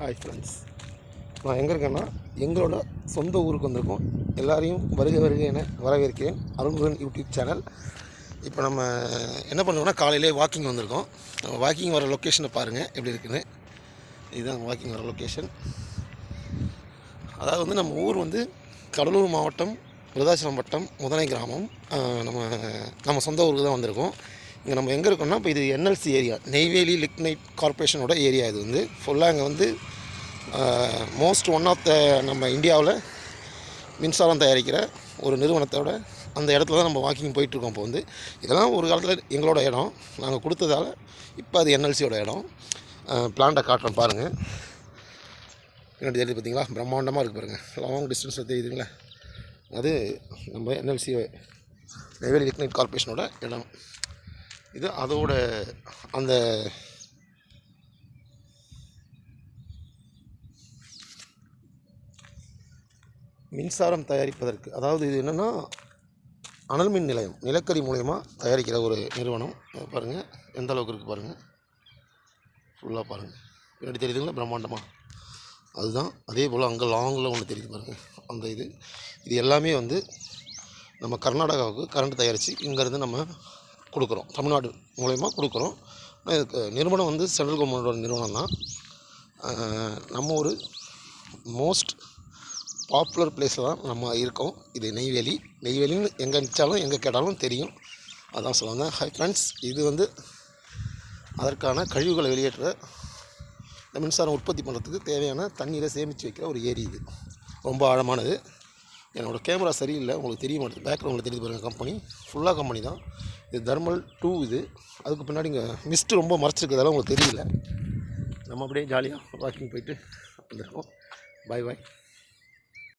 Hi friends, நான் எங்கே இருக்கேன்னா எங்களோட சொந்த ஊருக்கு வந்திருக்கோம். எல்லாரையும் வருக என வரவேற்கிறேன். Arulmurugan YouTube channel. இப்போ நம்ம என்ன பண்ணுறோம்னா, காலையிலே வாக்கிங் வந்திருக்கோம். நம்ம வாக்கிங் வர லொக்கேஷனை பாருங்கள் எப்படி இருக்குன்னு. இதுதான் வாக்கிங் வர லொக்கேஷன். அதாவது வந்து நம்ம ஊர் வந்து கடலூர் மாவட்டம், விருதாச்சலம் வட்டம், முதனை கிராமம். நம்ம சொந்த ஊருக்கு தான் வந்திருக்கோம். இங்கே நம்ம எங்கே இருக்கோம்னா, இப்போ இது என்எல்சி ஏரியா, நெய்வேலி லிக்னைட் கார்பரேஷனோட ஏரியா. இது வந்து ஃபுல்லாக இங்கே வந்து மோஸ்ட் ஒன் ஆஃப் த நம்ம இந்தியாவில் மின்சாரம் தயாரிக்கிற ஒரு நிறுவனத்தோட அந்த இடத்துல தான் நம்ம வாக்கிங் போயிட்டுருக்கோம். இப்போ வந்து இதெல்லாம் ஒரு காலத்தில் எங்களோட இடம், நாங்கள் கொடுத்ததால் இப்போ அது என்எல்சியோட இடம். பிளான்ட்டை காட்டுறோம் பாருங்கள். பின்னாடி தெரியுது பார்த்தீங்களா, பிரம்மாண்டமாக இருக்குது பாருங்கள். லாங் டிஸ்டன்ஸில் தெரியுதுங்களா, அது நம்ம என்எல்சி நெய்வேலி லிக்னைட் கார்பரேஷனோட இடம். இது அதோட அந்த மின்சாரம் தயாரிப்பதற்கு, அதாவது இது என்னென்னா அனல் மின் நிலையம், நிலக்கரி மூலயமா தயாரிக்கிற ஒரு நிறுவனம். பாருங்கள் எந்த அளவுக்கு இருக்குது பாருங்கள், ஃபுல்லாக பாருங்கள். பின்னாடி தெரியுதுங்களா பிரம்மாண்டமாக, அதுதான். அதே போல் அங்கே லாங்கில் ஒன்று தெரியுது பாருங்கள், அந்த இது எல்லாமே வந்து நம்ம கர்நாடகாவுக்கு கரண்ட் தயாரித்து இங்கேருந்து நம்ம கொடுக்குறோம், தமிழ்நாடு மூலயமா கொடுக்குறோம். இதுக்கு நிறுவனம் வந்து சென்ட்ரல் கவர்மெண்டோட நிறுவனம் தான். நம்ம ஒரு மோஸ்ட் பாப்புலர் பிளேஸில் தான் நம்ம இருக்கோம். இது நெய்வேலின்னு எங்கே நினச்சாலும் எங்கே கேட்டாலும் தெரியும். அதான் சொல்லுவாங்க. ஹை ஃப்ரெண்ட்ஸ், இது வந்து அதற்கான கழிவுகளை வெளியேற்ற இந்த மின்சாரம் உற்பத்தி பண்ணுறதுக்கு தேவையான தண்ணீரை சேமித்து வைக்கிற ஒரு ஏரி. இது ரொம்ப ஆழமானது. என்னோடய கேமரா சரியில்லை, உங்களுக்கு தெரிய மாட்டேது. பேக்ரவுண்டில் தெரியுது பாருங்கள், கம்பெனி ஃபுல்லாக கம்பெனி தான். இது தர்மல் 2 இது. அதுக்கு பின்னாடி இங்கே மிஸ்ட்டு ரொம்ப மறைச்சிருக்கிறதால உங்களுக்கு தெரியல. நம்ம அப்படியே ஜாலியாக வாக்கிங் போயிட்டு வந்துருக்கோம். பாய் பாய்.